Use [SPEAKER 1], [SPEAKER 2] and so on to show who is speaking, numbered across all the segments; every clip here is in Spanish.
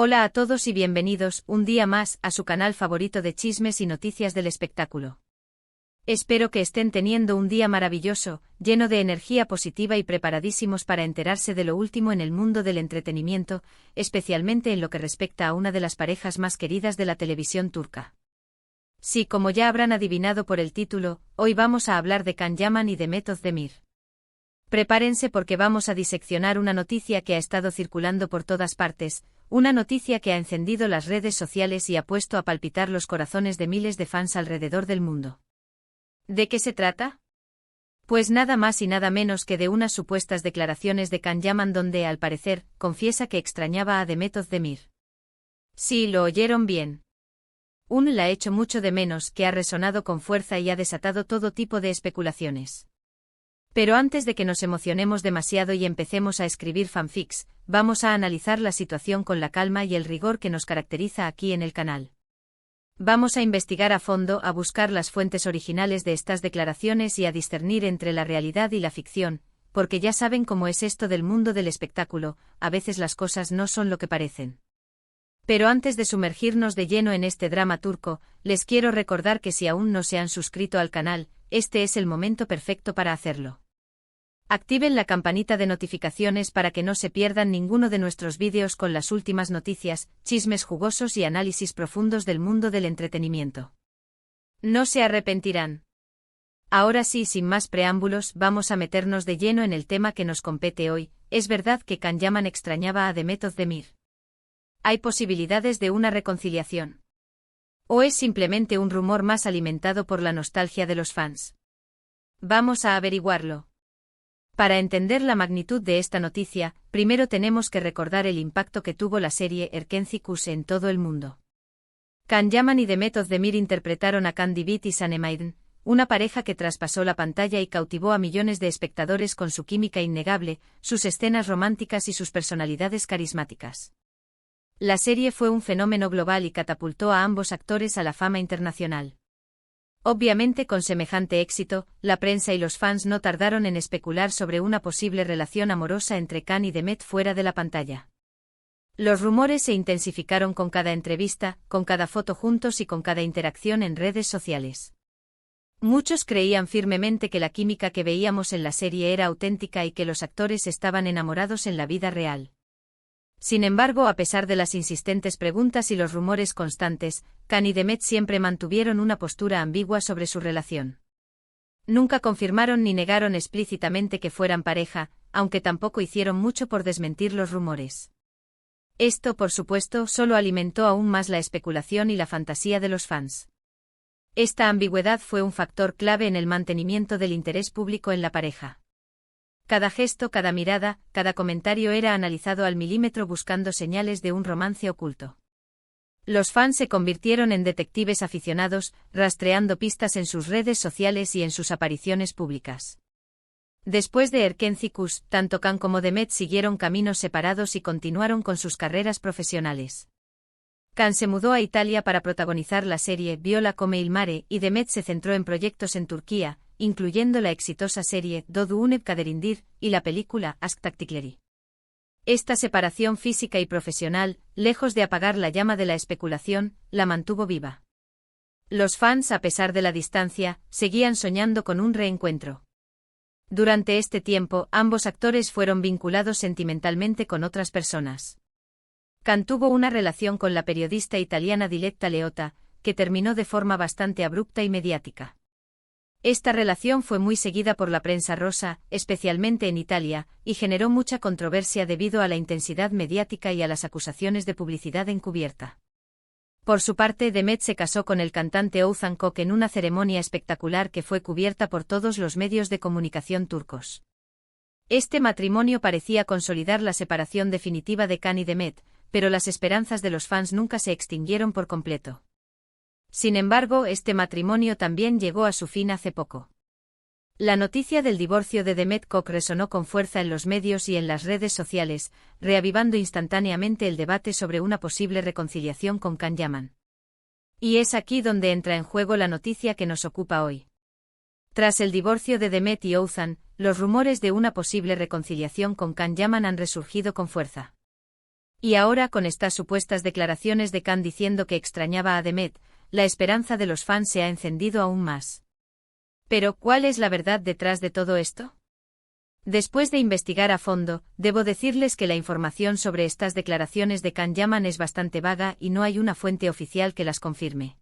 [SPEAKER 1] Hola a todos y bienvenidos, un día más, a su canal favorito de chismes y noticias del espectáculo. Espero que estén teniendo un día maravilloso, lleno de energía positiva y preparadísimos para enterarse de lo último en el mundo del entretenimiento, especialmente en lo que respecta a una de las parejas más queridas de la televisión turca. Sí, como ya habrán adivinado por el título, hoy vamos a hablar de Can Yaman y Demet Özdemir. Prepárense porque vamos a diseccionar una noticia que ha estado circulando por todas partes, una noticia que ha encendido las redes sociales y ha puesto a palpitar los corazones de miles de fans alrededor del mundo. ¿De qué se trata? Pues nada más y nada menos que de unas supuestas declaraciones de Can Yaman donde, al parecer, confiesa que extrañaba a Demet Özdemir. Sí, lo oyeron bien. La ha hecho mucho de menos, que ha resonado con fuerza y ha desatado todo tipo de especulaciones. Pero antes de que nos emocionemos demasiado y empecemos a escribir fanfics, vamos a analizar la situación con la calma y el rigor que nos caracteriza aquí en el canal. Vamos a investigar a fondo, a buscar las fuentes originales de estas declaraciones y a discernir entre la realidad y la ficción, porque ya saben cómo es esto del mundo del espectáculo, a veces las cosas no son lo que parecen. Pero antes de sumergirnos de lleno en este drama turco, les quiero recordar que si aún no se han suscrito al canal, este es el momento perfecto para hacerlo. Activen la campanita de notificaciones para que no se pierdan ninguno de nuestros vídeos con las últimas noticias, chismes jugosos y análisis profundos del mundo del entretenimiento. No se arrepentirán. Ahora sí, sin más preámbulos, vamos a meternos de lleno en el tema que nos compete hoy. ¿Es verdad que Can Yaman extrañaba a Demet Özdemir? ¿Hay posibilidades de una reconciliación? ¿O es simplemente un rumor más alimentado por la nostalgia de los fans? Vamos a averiguarlo. Para entender la magnitud de esta noticia, primero tenemos que recordar el impacto que tuvo la serie Erkenci en todo el mundo. Can Yaman y Demet Özdemir interpretaron a Can Divit y Sanemaiden, una pareja que traspasó la pantalla y cautivó a millones de espectadores con su química innegable, sus escenas románticas y sus personalidades carismáticas. La serie fue un fenómeno global y catapultó a ambos actores a la fama internacional. Obviamente, con semejante éxito, la prensa y los fans no tardaron en especular sobre una posible relación amorosa entre Can y Demet fuera de la pantalla. Los rumores se intensificaron con cada entrevista, con cada foto juntos y con cada interacción en redes sociales. Muchos creían firmemente que la química que veíamos en la serie era auténtica y que los actores estaban enamorados en la vida real. Sin embargo, a pesar de las insistentes preguntas y los rumores constantes, Can y Demet siempre mantuvieron una postura ambigua sobre su relación. Nunca confirmaron ni negaron explícitamente que fueran pareja, aunque tampoco hicieron mucho por desmentir los rumores. Esto, por supuesto, solo alimentó aún más la especulación y la fantasía de los fans. Esta ambigüedad fue un factor clave en el mantenimiento del interés público en la pareja. Cada gesto, cada mirada, cada comentario era analizado al milímetro buscando señales de un romance oculto. Los fans se convirtieron en detectives aficionados, rastreando pistas en sus redes sociales y en sus apariciones públicas. Después de Erkenci, tanto Can como Demet siguieron caminos separados y continuaron con sus carreras profesionales. Can se mudó a Italia para protagonizar la serie Viola come il mare y Demet se centró en proyectos en Turquía, incluyendo la exitosa serie Doğu Unep Kaderindir y la película Aşk Taktikleri. Esta separación física y profesional, lejos de apagar la llama de la especulación, la mantuvo viva. Los fans, a pesar de la distancia, seguían soñando con un reencuentro. Durante este tiempo, ambos actores fueron vinculados sentimentalmente con otras personas. Can tuvo una relación con la periodista italiana Diletta Leotta, que terminó de forma bastante abrupta y mediática. Esta relación fue muy seguida por la prensa rosa, especialmente en Italia, y generó mucha controversia debido a la intensidad mediática y a las acusaciones de publicidad encubierta. Por su parte, Demet se casó con el cantante Oğuzhan Koç en una ceremonia espectacular que fue cubierta por todos los medios de comunicación turcos. Este matrimonio parecía consolidar la separación definitiva de Can y Demet, pero las esperanzas de los fans nunca se extinguieron por completo. Sin embargo, este matrimonio también llegó a su fin hace poco. La noticia del divorcio de Demet Koç resonó con fuerza en los medios y en las redes sociales, reavivando instantáneamente el debate sobre una posible reconciliación con Can Yaman. Y es aquí donde entra en juego la noticia que nos ocupa hoy. Tras el divorcio de Demet y Oğuzhan, los rumores de una posible reconciliación con Can Yaman han resurgido con fuerza. Y ahora, con estas supuestas declaraciones de Khan diciendo que extrañaba a Demet, la esperanza de los fans se ha encendido aún más. Pero, ¿cuál es la verdad detrás de todo esto? Después de investigar a fondo, debo decirles que la información sobre estas declaraciones de Can Yaman es bastante vaga y no hay una fuente oficial que las confirme.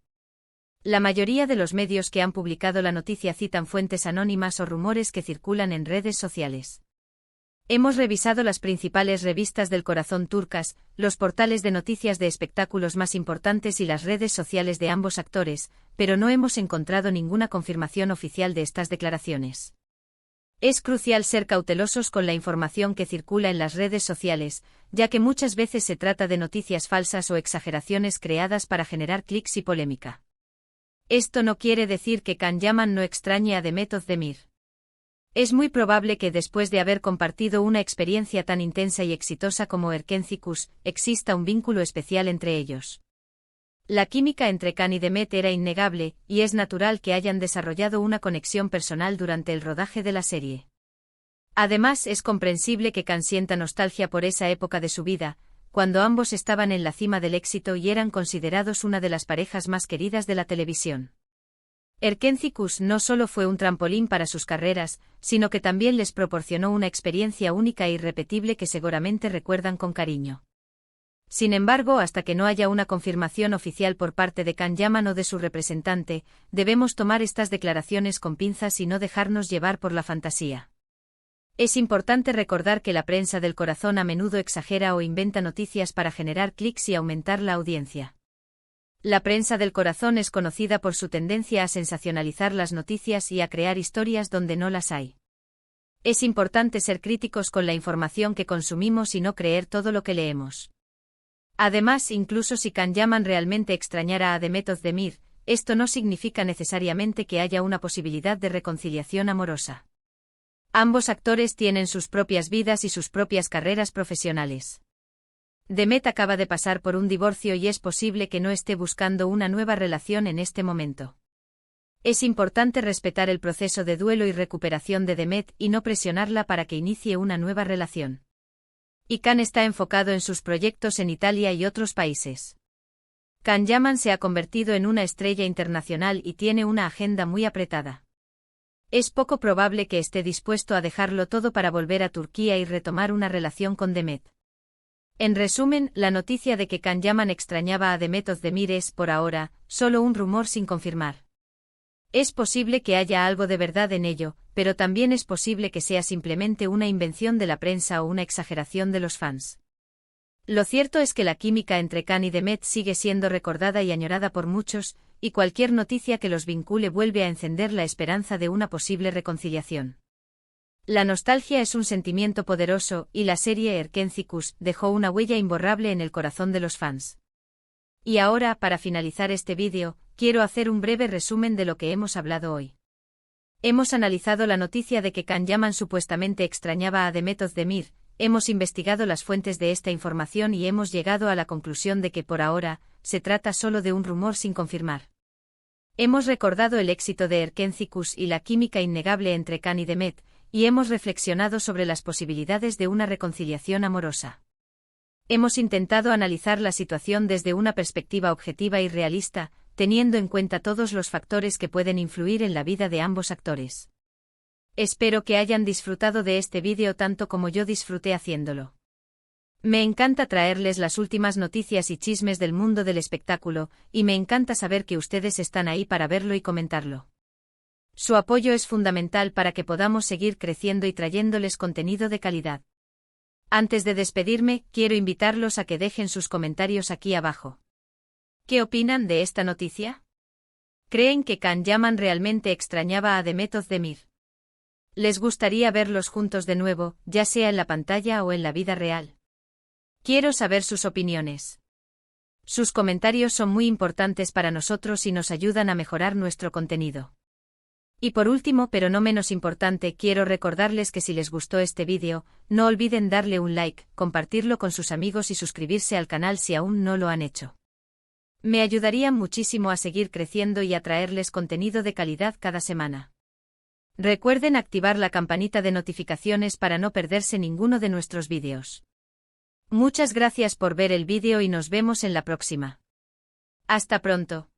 [SPEAKER 1] La mayoría de los medios que han publicado la noticia citan fuentes anónimas o rumores que circulan en redes sociales. Hemos revisado las principales revistas del corazón turcas, los portales de noticias de espectáculos más importantes y las redes sociales de ambos actores, pero no hemos encontrado ninguna confirmación oficial de estas declaraciones. Es crucial ser cautelosos con la información que circula en las redes sociales, ya que muchas veces se trata de noticias falsas o exageraciones creadas para generar clics y polémica. Esto no quiere decir que Can Yaman no extrañe a Demet Özdemir. Es muy probable que después de haber compartido una experiencia tan intensa y exitosa como Erkencikus, exista un vínculo especial entre ellos. La química entre Can y Demet era innegable, y es natural que hayan desarrollado una conexión personal durante el rodaje de la serie. Además, es comprensible que Can sienta nostalgia por esa época de su vida, cuando ambos estaban en la cima del éxito y eran considerados una de las parejas más queridas de la televisión. Erkencikus no solo fue un trampolín para sus carreras, sino que también les proporcionó una experiencia única e irrepetible que seguramente recuerdan con cariño. Sin embargo, hasta que no haya una confirmación oficial por parte de Can Yaman o de su representante, debemos tomar estas declaraciones con pinzas y no dejarnos llevar por la fantasía. Es importante recordar que la prensa del corazón a menudo exagera o inventa noticias para generar clics y aumentar la audiencia. La prensa del corazón es conocida por su tendencia a sensacionalizar las noticias y a crear historias donde no las hay. Es importante ser críticos con la información que consumimos y no creer todo lo que leemos. Además, incluso si Can Yaman realmente extrañara a Demet Özdemir, esto no significa necesariamente que haya una posibilidad de reconciliación amorosa. Ambos actores tienen sus propias vidas y sus propias carreras profesionales. Demet acaba de pasar por un divorcio y es posible que no esté buscando una nueva relación en este momento. Es importante respetar el proceso de duelo y recuperación de Demet y no presionarla para que inicie una nueva relación. Y Can está enfocado en sus proyectos en Italia y otros países. Can Yaman se ha convertido en una estrella internacional y tiene una agenda muy apretada. Es poco probable que esté dispuesto a dejarlo todo para volver a Turquía y retomar una relación con Demet. En resumen, la noticia de que Can Yaman extrañaba a Demet Özdemir es, por ahora, solo un rumor sin confirmar. Es posible que haya algo de verdad en ello, pero también es posible que sea simplemente una invención de la prensa o una exageración de los fans. Lo cierto es que la química entre Can y Demet sigue siendo recordada y añorada por muchos, y cualquier noticia que los vincule vuelve a encender la esperanza de una posible reconciliación. La nostalgia es un sentimiento poderoso, y la serie Erkencikus dejó una huella imborrable en el corazón de los fans. Y ahora, para finalizar este vídeo, quiero hacer un breve resumen de lo que hemos hablado hoy. Hemos analizado la noticia de que Can Yaman supuestamente extrañaba a Demet Özdemir, hemos investigado las fuentes de esta información y hemos llegado a la conclusión de que por ahora, se trata solo de un rumor sin confirmar. Hemos recordado el éxito de Erkencikus y la química innegable entre Can y Demet, y hemos reflexionado sobre las posibilidades de una reconciliación amorosa. Hemos intentado analizar la situación desde una perspectiva objetiva y realista, teniendo en cuenta todos los factores que pueden influir en la vida de ambos actores. Espero que hayan disfrutado de este vídeo tanto como yo disfruté haciéndolo. Me encanta traerles las últimas noticias y chismes del mundo del espectáculo, y me encanta saber que ustedes están ahí para verlo y comentarlo. Su apoyo es fundamental para que podamos seguir creciendo y trayéndoles contenido de calidad. Antes de despedirme, quiero invitarlos a que dejen sus comentarios aquí abajo. ¿Qué opinan de esta noticia? ¿Creen que Can Yaman realmente extrañaba a Demet Özdemir? ¿Les gustaría verlos juntos de nuevo, ya sea en la pantalla o en la vida real? Quiero saber sus opiniones. Sus comentarios son muy importantes para nosotros y nos ayudan a mejorar nuestro contenido. Y por último, pero no menos importante, quiero recordarles que si les gustó este vídeo, no olviden darle un like, compartirlo con sus amigos y suscribirse al canal si aún no lo han hecho. Me ayudarían muchísimo a seguir creciendo y a traerles contenido de calidad cada semana. Recuerden activar la campanita de notificaciones para no perderse ninguno de nuestros vídeos. Muchas gracias por ver el vídeo y nos vemos en la próxima. Hasta pronto.